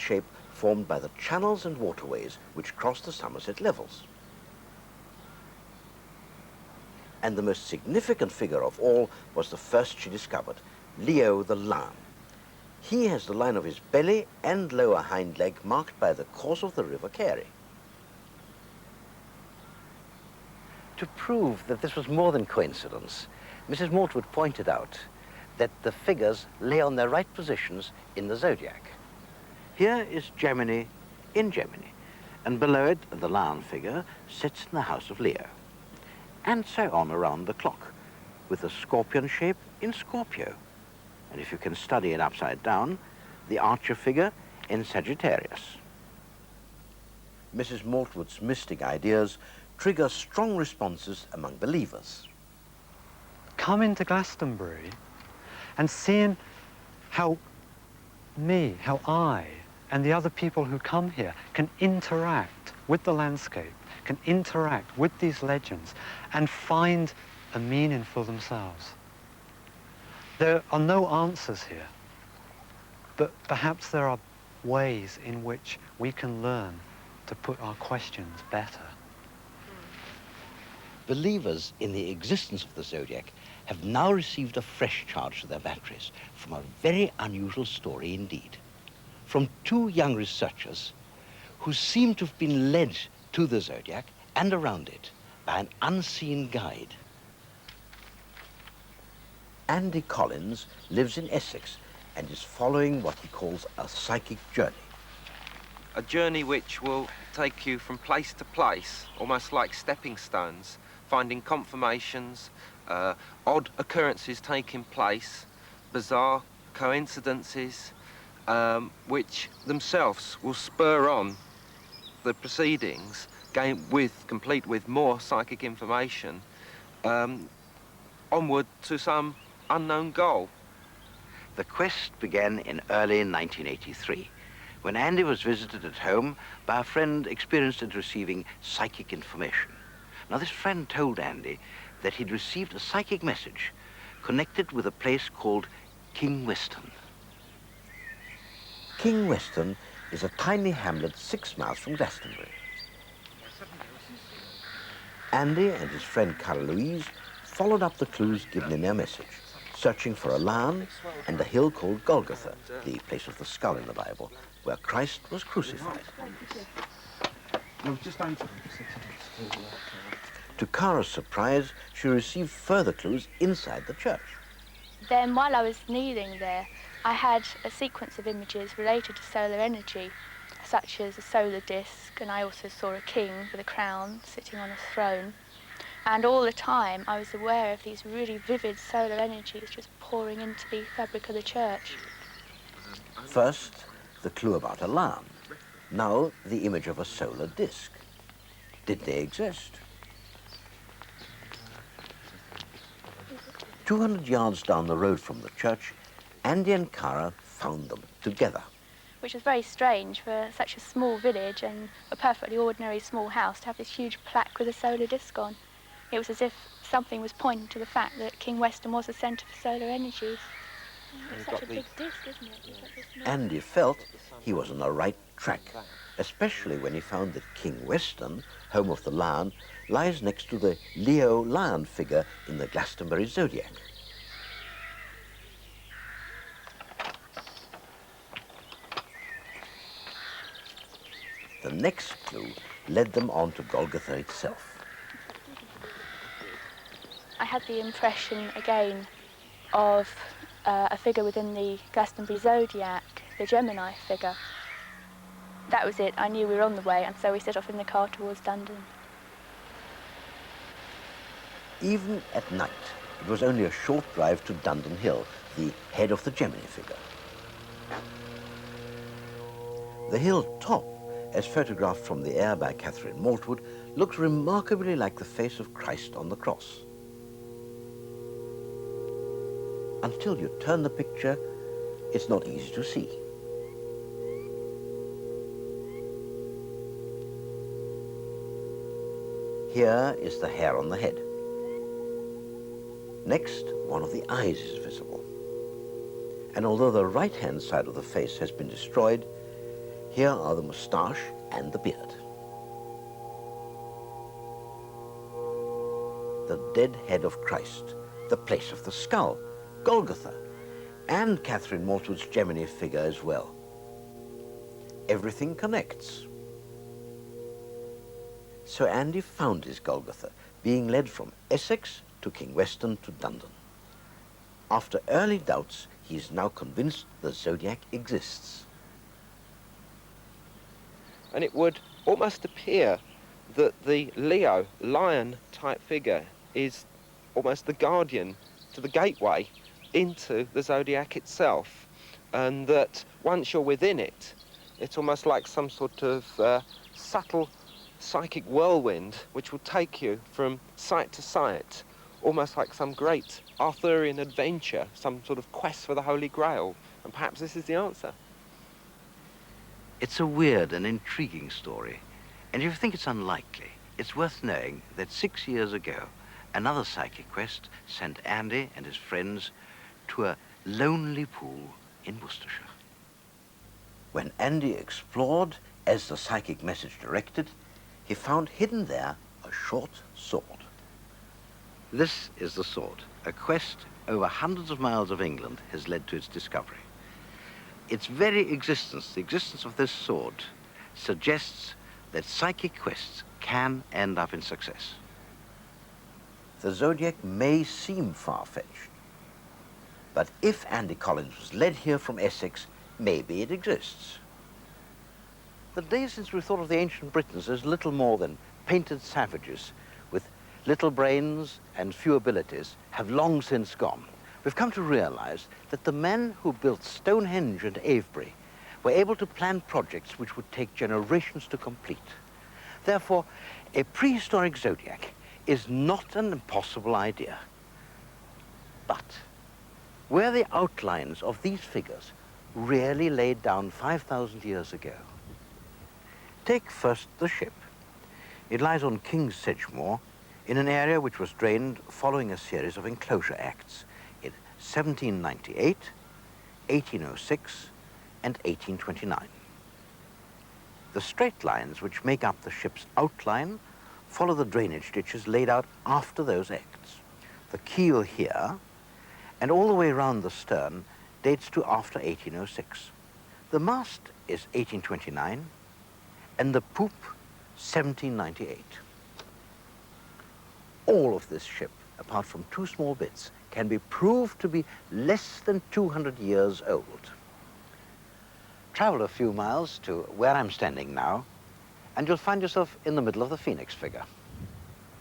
shape formed by the channels and waterways which cross the Somerset levels. And the most significant figure of all was the first she discovered, Leo the Lion. He has the line of his belly and lower hind leg marked by the course of the River Carey. To prove that this was more than coincidence, Mrs. Maltwood pointed out that the figures lay on their right positions in the zodiac. Here is Gemini in Gemini, and below it the lion figure sits in the house of Leo. And so on around the clock, with the scorpion shape in Scorpio. And if you can study it upside down, the archer figure in Sagittarius. Mrs. Maltwood's mystic ideas trigger strong responses among believers. Come into Glastonbury and seeing how I and the other people who come here can interact with the landscape, can interact with these legends and find a meaning for themselves. There are no answers here, but perhaps there are ways in which we can learn to put our questions better. Believers in the existence of the zodiac have now received a fresh charge to their batteries from a very unusual story indeed. From two young researchers who seem to have been led to the zodiac and around it by an unseen guide. Andy Collins lives in Essex and is following what he calls a psychic journey. A journey which will take you from place to place, almost like stepping stones, finding confirmations, odd occurrences taking place, bizarre coincidences, which themselves will spur on the proceedings, complete with more psychic information, onward to some unknown goal. The quest began in early 1983, when Andy was visited at home by a friend experienced in receiving psychic information. Now, this friend told Andy that he'd received a psychic message connected with a place called King Weston. King Weston is a tiny hamlet 6 miles from Glastonbury. Andy and his friend Cara Louise followed up the clues given in their message, searching for a lion and a hill called Golgotha, the place of the skull in the Bible, where Christ was crucified. To Cara's surprise, she received further clues inside the church. Then, while I was kneeling there, I had a sequence of images related to solar energy, such as a solar disk, and I also saw a king with a crown sitting on a throne. And all the time, I was aware of these really vivid solar energies just pouring into the fabric of the church. First, the clue about a lion. Now, the image of a solar disk. Did they exist? 200 yards down the road from the church, Andy and Cara found them together. Which was very strange for such a small village and a perfectly ordinary small house to have this huge plaque with a solar disk on. It was as if something was pointing to the fact that King Weston was a centre for solar energies. It's such a big disc, isn't it? Andy felt he was on the right track, especially when he found that King Weston, home of the lion, lies next to the Leo lion figure in the Glastonbury zodiac. The next clue led them on to Golgotha itself. I had the impression again of a figure within the Glastonbury zodiac, the Gemini figure. That was it. I knew we were on the way, and so we set off in the car towards London. Even at night, it was only a short drive to Dundon Hill, the head of the Gemini figure. The hill top, as photographed from the air by Catherine Maltwood, looks remarkably like the face of Christ on the cross. Until you turn the picture, it's not easy to see. Here is the hair on the head. Next, one of the eyes is visible. And although the right-hand side of the face has been destroyed, Here are the moustache and the beard. The dead head of Christ, the place of the skull, Golgotha, and Catherine Mortwood's Gemini figure as well. Everything connects. So Andy found his Golgotha, being led from Essex to King Weston to London. After early doubts, he is now convinced the zodiac exists. And it would almost appear that the Leo lion type figure is almost the guardian to the gateway into the zodiac itself, and that once you're within it, it's almost like some sort of subtle psychic whirlwind which will take you from site to site, almost like some great Arthurian adventure, some sort of quest for the Holy Grail. And perhaps this is the answer. It's a weird and intriguing story, and if you think it's unlikely, it's worth knowing that 6 years ago, another psychic quest sent Andy and his friends to a lonely pool in Worcestershire. When Andy explored, as the psychic message directed, he found hidden there a short sword. This is the sword. A quest over hundreds of miles of England has led to its discovery. Its very existence, the existence of this sword, suggests that psychic quests can end up in success. The zodiac may seem far-fetched, but if Andy Collins was led here from Essex, maybe it exists. The days since we thought of the ancient Britons as little more than painted savages with little brains and few abilities have long since gone. We've come to realize that the men who built Stonehenge and Avebury were able to plan projects which would take generations to complete. Therefore, a prehistoric zodiac is not an impossible idea. But were the outlines of these figures really laid down 5,000 years ago? Take first the ship. It lies on King's Sedgemoor in an area which was drained following a series of enclosure acts in 1798, 1806, and 1829. The straight lines which make up the ship's outline follow the drainage ditches laid out after those acts. The keel here, and all the way round the stern, dates to after 1806. The mast is 1829, and the poop 1798. All of this ship, apart from two small bits, can be proved to be less than 200 years old. Travel a few miles to where I'm standing now, and you'll find yourself in the middle of the Phoenix figure.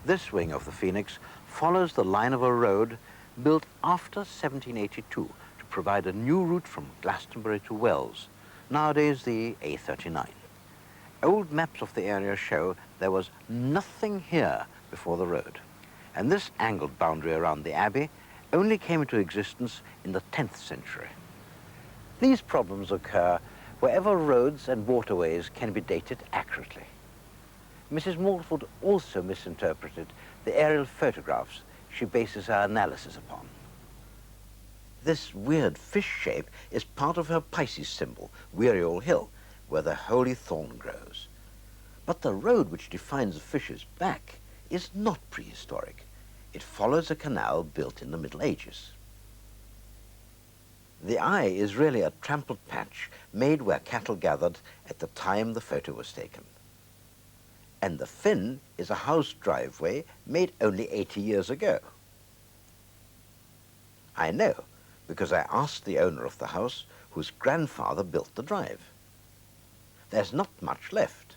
This wing of the Phoenix follows the line of a road built after 1782 to provide a new route from Glastonbury to Wells, nowadays the A39. Old maps of the area show there was nothing here before the road, and this angled boundary around the abbey only came into existence in the 10th century. These problems occur wherever roads and waterways can be dated accurately. Mrs. Mortwood also misinterpreted the aerial photographs she bases her analysis upon. This weird fish shape is part of her Pisces symbol, Weary All Hill, where the holy thorn grows. But the road which defines the fish's back is not prehistoric. It follows a canal built in the Middle Ages. The eye is really a trampled patch made where cattle gathered at the time the photo was taken. And the fin is a house driveway made only 80 years ago. I know, because I asked the owner of the house whose grandfather built the drive. There's not much left.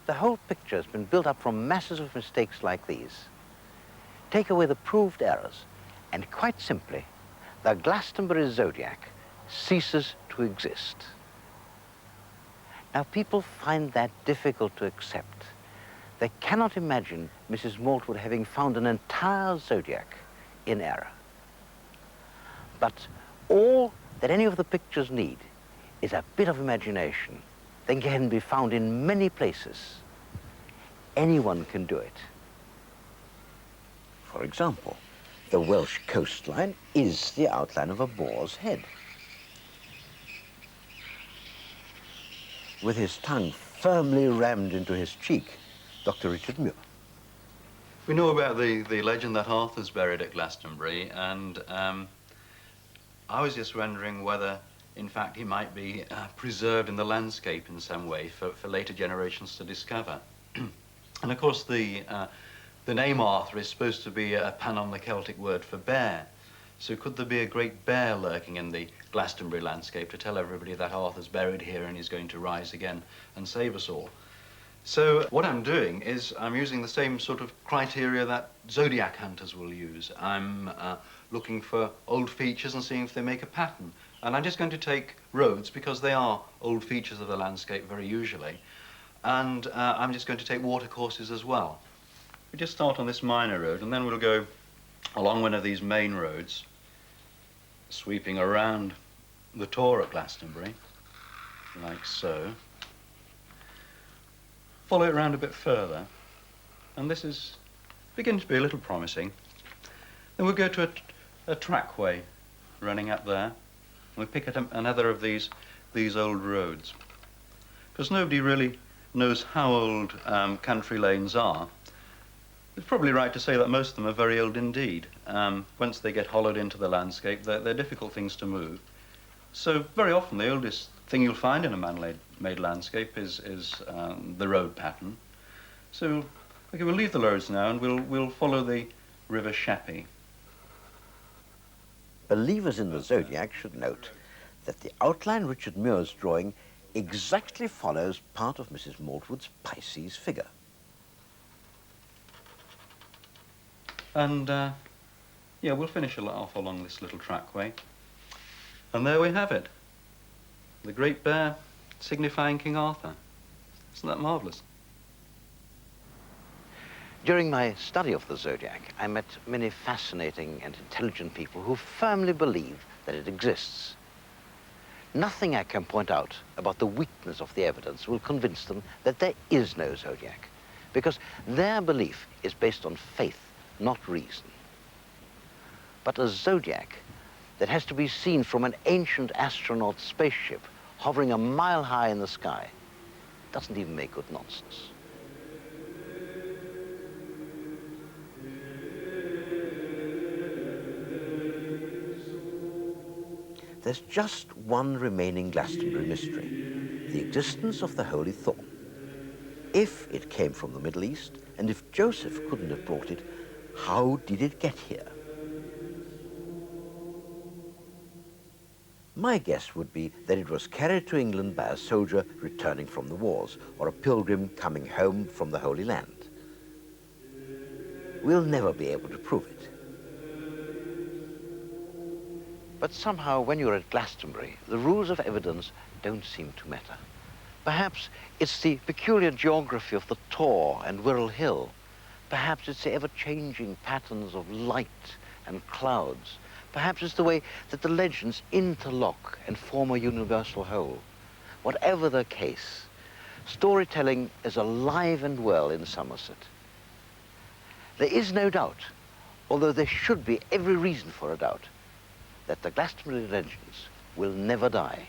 The whole picture has been built up from masses of mistakes like these. Take away the proved errors, and quite simply, the Glastonbury zodiac ceases to exist. Now, people find that difficult to accept. They cannot imagine Mrs. Mortwood having found an entire zodiac in error. But all that any of the pictures need is a bit of imagination. They can be found in many places. Anyone can do it. For example, the Welsh coastline is the outline of a boar's head. with his tongue firmly rammed into his cheek, Dr. Richard Muir. We know about the legend that Arthur's buried at Glastonbury, and I was just wondering whether, in fact, he might be preserved in the landscape in some way for later generations to discover. And of course, the name Arthur is supposed to be a pun on the Celtic word for bear. So could there be a great bear lurking in the Glastonbury landscape to tell everybody that Arthur's buried here and he's going to rise again and save us all? So what I'm doing is I'm using the same sort of criteria that zodiac hunters will use. I'm looking for old features and seeing if they make a pattern. And I'm just going to take roads because they are old features of the landscape very usually. And I'm just going to take watercourses as well. We just start on this minor road and then we'll go along one of these main roads, sweeping around the tor at Glastonbury, like so. Follow it around a bit further, and this is beginning to be a little promising. Then we'll go to a trackway running up there, and we'll pick up another of these old roads. Because nobody really knows how old country lanes are. It's probably right to say that most of them are very old indeed. Once they get hollowed into the landscape, they're difficult things to move. So very often the oldest thing you'll find in a man-made landscape is the road pattern. So, okay, we'll leave the roads now and we'll follow the River Sheppey. Believers in the zodiac should note that the outline Richard Muir's drawing exactly follows part of Mrs. Maltwood's Pisces figure. And, yeah, we'll finish off along this little trackway. And there we have it. The great bear signifying King Arthur. Isn't that marvellous? During my study of the zodiac, I met many fascinating and intelligent people who firmly believe that it exists. Nothing I can point out about the weakness of the evidence will convince them that there is no zodiac, because their belief is based on faith, not reason. But a zodiac that has to be seen from an ancient astronaut spaceship hovering a mile high in the sky doesn't even make good nonsense. There's just one remaining Glastonbury mystery, the existence of the Holy Thorn. If it came from the Middle East, and if Joseph couldn't have brought it, how did it get here? My guess would be that it was carried to England by a soldier returning from the wars, or a pilgrim coming home from the Holy Land. We'll never be able to prove it. But somehow, when you're at Glastonbury, the rules of evidence don't seem to matter. Perhaps it's the peculiar geography of the Tor and Wirral Hill. Perhaps it's the ever-changing patterns of light and clouds. Perhaps it's the way that the legends interlock and form a universal whole. Whatever the case, storytelling is alive and well in Somerset. There is no doubt, although there should be every reason for a doubt, that the Glastonbury legends will never die.